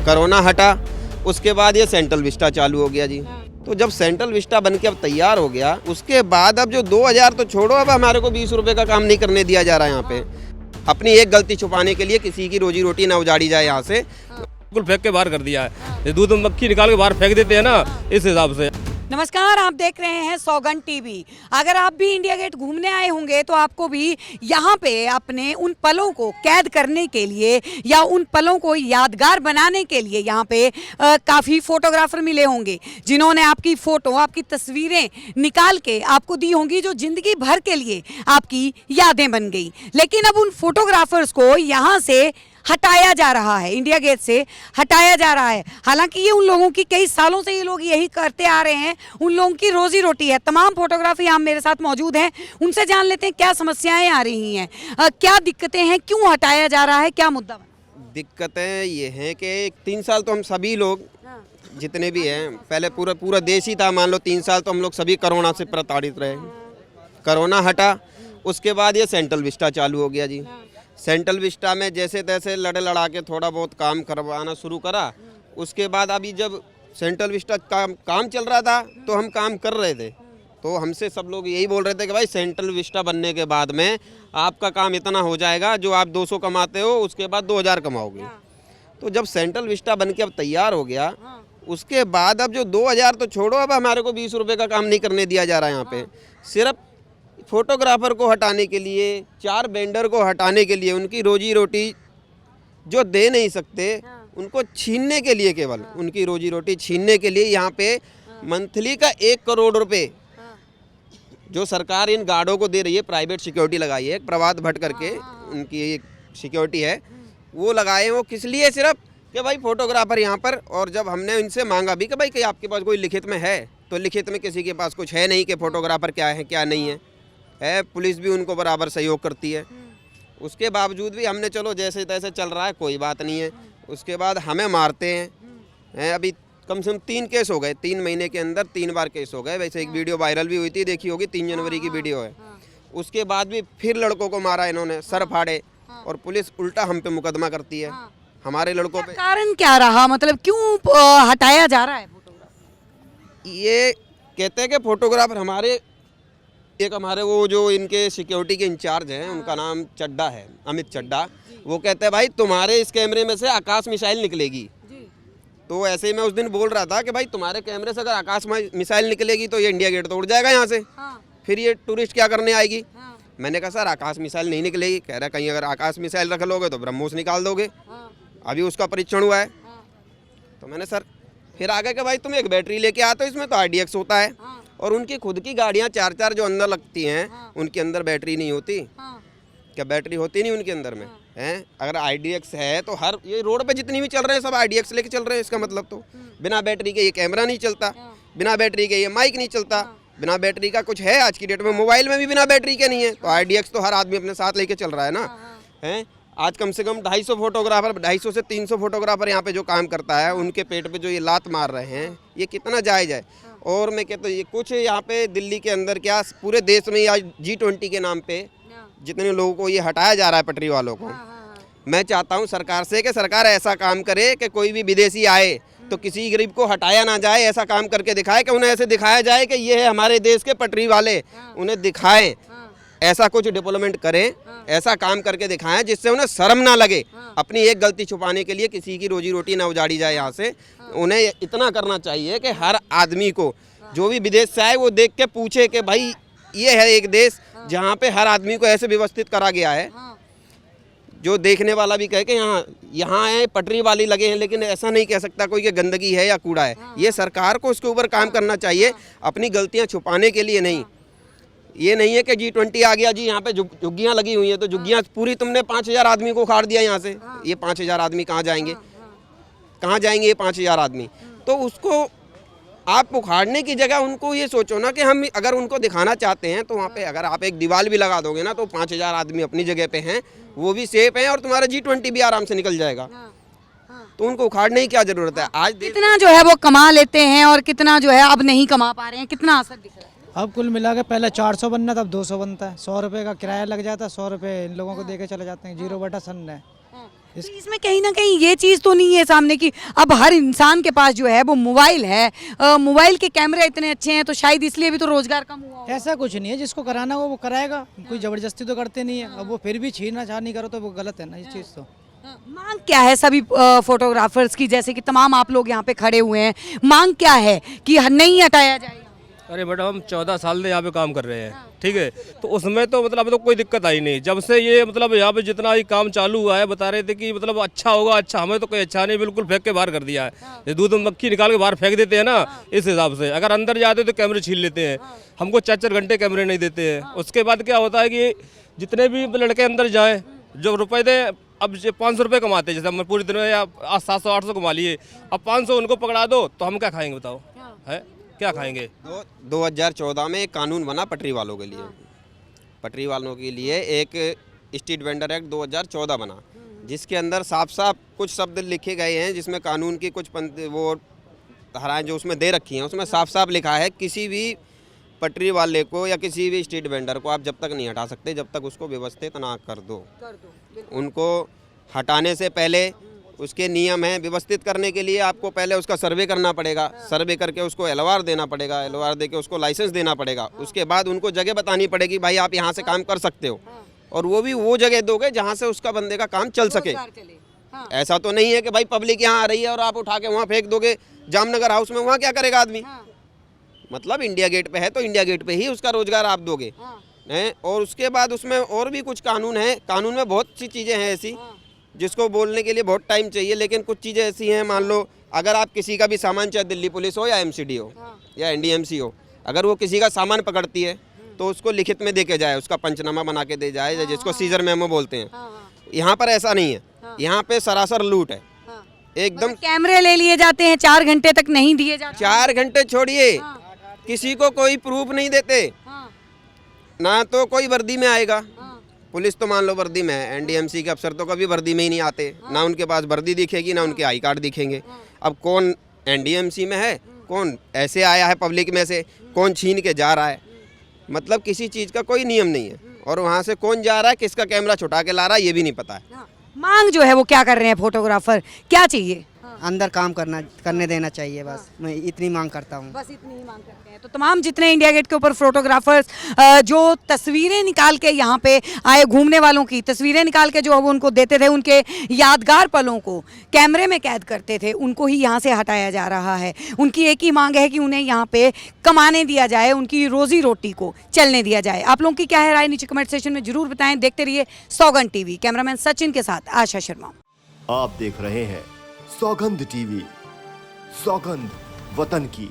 Corona हटा, उसके बाद ये सेंट्रल विस्टा चालू हो गया जी। तो जब सेंट्रल विस्टा बन के अब तैयार हो गया, उसके बाद अब जो 2000 तो छोड़ो, अब हमारे को 20 रुपए का काम नहीं करने दिया जा रहा है यहाँ पे। अपनी एक गलती छुपाने के लिए किसी की रोजी रोटी ना उजाड़ी जाए यहाँ से, बिल्कुल फेंक के बाहर कर दिया है। ये दूध मक्खी निकाल के बाहर फेंक देते हैं ना, इस हिसाब से। नमस्कार, आप देख रहे हैं सौगंध टीवी। अगर आप भी इंडिया गेट घूमने आए होंगे तो आपको भी यहाँ पे अपने उन पलों को कैद करने के लिए या उन पलों को यादगार बनाने के लिए यहाँ पे काफ़ी फोटोग्राफर मिले होंगे, जिन्होंने आपकी फ़ोटो, आपकी तस्वीरें निकाल के आपको दी होंगी, जो ज़िंदगी भर के लिए आपकी यादें बन गई। लेकिन अब उन फोटोग्राफर्स को यहाँ से हटाया जा रहा है, इंडिया गेट से हटाया जा रहा है। हालांकि ये उन लोगों की कई सालों से ये लोग यही करते आ रहे हैं, उन लोगों की रोजी रोटी है। तमाम फोटोग्राफी यहाँ मेरे साथ मौजूद हैं, उनसे जान लेते हैं क्या समस्याएं आ रही हैं, क्या दिक्कतें हैं, क्यों हटाया जा रहा है, क्या मुद्दा बना। दिक्कतें ये हैं कि 3 साल तो हम सभी लोग जितने भी हैं, पहले पूरा देश ही था, मान लो 3 साल तो हम लोग सभी कोरोना से प्रताड़ित रहे। कोरोना हटा, उसके बाद ये सेंट्रल विस्टा चालू हो गया जी। सेंट्रल विस्टा में जैसे तैसे लड़ा के थोड़ा बहुत काम करवाना शुरू करा। उसके बाद अभी जब सेंट्रल विस्टा काम चल रहा था तो हम काम कर रहे थे, तो हमसे सब लोग यही बोल रहे थे कि भाई सेंट्रल विस्टा बनने के बाद में आपका काम इतना हो जाएगा, जो आप 200 कमाते हो उसके बाद 2000 कमाओगे। तो जब सेंट्रल विस्टा बन के अब तैयार हो गया, उसके बाद अब जो 2000 तो छोड़ो, अब हमारे को 20 रुपये का काम नहीं करने दिया जा रहा है यहाँ पे। सिर्फ फोटोग्राफर को हटाने के लिए, 4 वेंडर को हटाने के लिए, उनकी रोजी रोटी जो दे नहीं सकते उनको छीनने के लिए, केवल उनकी रोजी रोटी छीनने के लिए यहाँ पे मंथली का 1 करोड़ रुपए जो सरकार इन गार्डों को दे रही है, प्राइवेट सिक्योरिटी लगाई है, प्रभात भट्ट करके उनकी एक सिक्योरिटी है, वो लगाए। वो किस लिए? सिर्फ कि भाई फोटोग्राफर यहाँ पर। और जब हमने इनसे मांगा भी कि भाई कि आपके पास कोई लिखित में है, तो लिखित में किसी के पास कुछ है नहीं कि फोटोग्राफर क्या है क्या नहीं है। पुलिस भी उनको बराबर सहयोग करती है। उसके बावजूद भी हमने चलो जैसे तैसे चल रहा है, कोई बात नहीं है। उसके बाद हमें मारते हैं। अभी कम से कम 3 केस हो गए, 3 महीने के अंदर 3 बार केस हो गए। वैसे एक वीडियो वायरल भी हुई थी, देखी होगी, 3 जनवरी की वीडियो है। उसके बाद भी फिर लड़कों को मारा इन्होंने, सर फाड़े, और पुलिस उल्टा हम पे मुकदमा करती है, हमारे लड़कों पे। कारण क्या रहा, मतलब क्यों हटाया जा रहा है फोटोग्राफर? ये कहते हैं कि फोटोग्राफर हमारे वो जो इनके सिक्योरिटी के इंचार्ज हैं, उनका नाम चड्डा है, अमित चड्डा। वो कहते हैं भाई तुम्हारे इस कैमरे में से आकाश मिसाइल निकलेगी। तो ऐसे ही मैं उस दिन बोल रहा था कि भाई तुम्हारे कैमरे से अगर आकाश मिसाइल निकलेगी तो ये इंडिया गेट तो उड़ जाएगा यहाँ से, फिर ये टूरिस्ट क्या करने आएगी। मैंने कहा सर आकाश मिसाइल नहीं निकलेगी। कह रहा कहीं अगर आकाश मिसाइल रख लोगे तो ब्रह्मोस निकाल दोगे, अभी उसका परीक्षण हुआ है। तो मैंने सर फिर आगे कि भाई तुम एक बैटरी लेके आते हो, इसमें तो RDX होता है, और उनकी खुद की गाड़ियाँ 4-4 जो अंदर लगती हैं, उनके अंदर बैटरी नहीं होती। क्या बैटरी होती नहीं उनके अंदर में हैं? अगर RDX है तो हर ये रोड पे जितनी भी चल रहे हैं सब RDX लेके चल रहे हैं। इसका मतलब तो बिना बैटरी के ये कैमरा नहीं चलता, बिना बैटरी के ये माइक नहीं चलता, बिना बैटरी का कुछ है आज की डेट में मोबाइल में भी बिना बैटरी के नहीं है। तो RDX तो हर आदमी अपने साथ लेके चल रहा है ना, हैं? आज कम से कम 250 फोटोग्राफर, 250 से 300 फोटोग्राफर यहाँ पे जो काम करता है, उनके पेट पे जो ये लात मार रहे हैं, ये कितना जायज़ है। और मैं कहता हूँ ये कुछ यहाँ पे दिल्ली के अंदर क्या पूरे देश में आज G20 के नाम पे जितने लोगों को ये हटाया जा रहा है, पटरी वालों को, मैं चाहता हूँ सरकार से कि सरकार ऐसा काम करे कि कोई भी विदेशी आए तो किसी गरीब को हटाया ना जाए। ऐसा काम करके दिखाए कि उन्हें ऐसे दिखाया जाए कि ये है हमारे देश के पटरी वाले, उन्हें दिखाएं, ऐसा कुछ डेवलपमेंट करें, ऐसा काम करके दिखाएं जिससे उन्हें शर्म ना लगे। अपनी एक गलती छुपाने के लिए किसी की रोजी रोटी ना उजाड़ी जाए यहाँ से। उन्हें इतना करना चाहिए कि हर आदमी को जो भी विदेश से आए वो देख के पूछे कि भाई ये है एक देश जहाँ पे हर आदमी को ऐसे व्यवस्थित करा गया है, जो देखने वाला भी कहे कि यहाँ है पटरी वाली लगे हैं, लेकिन ऐसा नहीं कह सकता कोई कि गंदगी है या कूड़ा है। ये सरकार को उसके ऊपर काम करना चाहिए, अपनी गलतियाँ छुपाने के लिए नहीं। ये नहीं है कि G20 आ गया जी, यहाँ पे झुग्गियाँ लगी हुई हैं तो झुग्गियाँ पूरी तुमने 5000 आदमी को उखाड़ दिया यहाँ से। ये 5000 आदमी कहाँ जाएंगे, कहाँ जाएंगे ये 5000 आदमी? तो उसको आप उखाड़ने की जगह उनको ये सोचो ना कि हम अगर उनको दिखाना चाहते हैं तो वहाँ पे अगर आप एक दीवार भी लगा दोगे ना तो 5000 आदमी अपनी जगह पे हैं, वो भी सेफ हैं, और तुम्हारा G20 भी आराम से निकल जाएगा। तो उनको उखाड़ने की क्या जरूरत है? आज कितना जो है वो कमा लेते हैं और कितना जो है अब नहीं कमा पा रहे हैं, कितना असर दिख रहा है? अब कुल मिला के पहले 400 बनना था, अब 200 बनता है। 100 रुपये का किराया लग जाता है, 100 रुपये इन लोगों को दे के चले जाते हैं। 0 बटा सन है, इसमें कहीं ना कहीं ये चीज़ तो नहीं है सामने की अब हर इंसान के पास जो है वो मोबाइल है, मोबाइल के कैमरे इतने अच्छे हैं तो शायद इसलिए भी तो रोजगार कम हुआ होगा। ऐसा कुछ नहीं है, जिसको कराना हो वो कराएगा, कोई जबरदस्ती तो करते नहीं है। अब वो फिर भी छीना नहीं करो तो वो गलत है ना, ये चीज़ तो। मांग क्या है सभी फोटोग्राफर्स की, जैसे कि तमाम आप लोग यहाँ पे खड़े हुए हैं, मांग क्या है कि नहीं हटाया जाएगा? अरे मैडम हम 14 साल से यहाँ पे काम कर रहे हैं, ठीक है, तो उसमें तो मतलब तो कोई दिक्कत आई नहीं। जब से ये मतलब यहाँ पे जितना ही काम चालू हुआ है बता रहे थे कि मतलब अच्छा होगा, अच्छा, हमें तो कोई अच्छा नहीं, बिल्कुल फेंक के बाहर कर दिया है। ये दूध में मक्खी निकाल के बाहर फेंक देते हैं ना, इस हिसाब से। अगर अंदर जाते तो कैमरे छीन लेते हैं, हमको 4-4 घंटे कैमरे नहीं देते हैं। उसके बाद क्या होता है कि जितने भी लड़के अंदर जाएँ, जो रुपए दे, अब 500 रुपये कमाते हैं, जैसे हम पूरी दिन में या 700-800 कमा लिए, अब 500 उनको पकड़ा दो तो हम क्या खाएंगे बताओ, है क्या खाएंगे? 2014 में एक कानून बना पटरी वालों के लिए, पटरी वालों के लिए एक स्ट्रीट वेंडर एक्ट 2014 बना, जिसके अंदर साफ साफ कुछ शब्द लिखे गए हैं, जिसमें कानून की कुछ वो धाराएं जो उसमें दे रखी हैं, उसमें साफ साफ लिखा है किसी भी पटरी वाले को या किसी भी स्ट्रीट वेंडर को आप जब तक नहीं हटा सकते जब तक उसको व्यवस्थित ना कर दो। उनको हटाने से पहले उसके नियम हैं, व्यवस्थित करने के लिए आपको पहले उसका सर्वे करना पड़ेगा, सर्वे करके उसको एलओआर देना पड़ेगा, एलओआर देके उसको लाइसेंस देना पड़ेगा। उसके बाद उनको जगह बतानी पड़ेगी, भाई आप यहाँ से काम कर सकते हो, और वो भी वो जगह दोगे जहाँ से उसका बंदे का काम चल सके। ऐसा तो नहीं है कि भाई पब्लिक यहाँ आ रही है और आप उठा के वहाँ फेंक दोगे जामनगर हाउस में, वहाँ क्या करेगा आदमी? मतलब इंडिया गेट पे है तो इंडिया गेट पे ही उसका रोजगार आप दोगे हैं। और उसके बाद उसमें और भी कुछ कानून है, कानून में बहुत सी चीज़ें हैं ऐसी जिसको बोलने के लिए बहुत टाइम चाहिए, लेकिन कुछ चीज़ें ऐसी हैं, मान लो अगर आप किसी का भी सामान, चाहे दिल्ली पुलिस हो या एमसीडी हो या एनडीएमसी हो, अगर वो किसी का सामान पकड़ती है तो उसको लिखित में दे के जाए, उसका पंचनामा बना के दे जाए, जिसको सीजर मेमो बोलते हैं। यहाँ पर ऐसा नहीं है, यहाँ पे सरासर लूट है एकदम। कैमरे ले लिए जाते हैं, 4 घंटे तक नहीं दिए जाते। 4 घंटे छोड़िए, किसी को कोई प्रूफ नहीं देते, ना तो कोई वर्दी में आएगा। पुलिस तो मान लो वर्दी में है, एनडीएमसी के अफसर तो कभी वर्दी में ही नहीं आते, ना उनके पास वर्दी दिखेगी ना उनके आई कार्ड दिखेंगे। अब कौन एनडीएमसी में है, कौन ऐसे आया है पब्लिक में से, कौन छीन के जा रहा है, मतलब किसी चीज़ का कोई नियम नहीं है। और वहाँ से कौन जा रहा है, किसका कैमरा छुटा के ला रहा है, ये भी नहीं पता है। मांग जो है वो क्या कर रहे हैं फोटोग्राफर, क्या चाहिए? अंदर काम करने देना चाहिए, बस मैं इतनी मांग करता हूँ। बस इतनी ही मांग करते हैं। तो तमाम जितने इंडिया गेट के ऊपर फोटोग्राफर्स जो तस्वीरें निकाल के यहाँ पे आए, घूमने वालों की तस्वीरें निकाल के जो अब उनको देते थे, उनके यादगार पलों को कैमरे में कैद करते थे, उनको ही यहाँ से हटाया जा रहा है। उनकी एक ही मांग है कि उन्हें यहाँ पे कमाने दिया जाए, उनकी रोजी रोटी को चलने दिया जाए। आप लोगों की क्या है राय, नीचे कमेंट सेक्शन में जरूर बताएं। देखते रहिए सौगंध टीवी। कैमरामैन सचिन के साथ आशा शर्मा। आप देख रहे हैं सौगंध टीवी, सौगंध वतन की।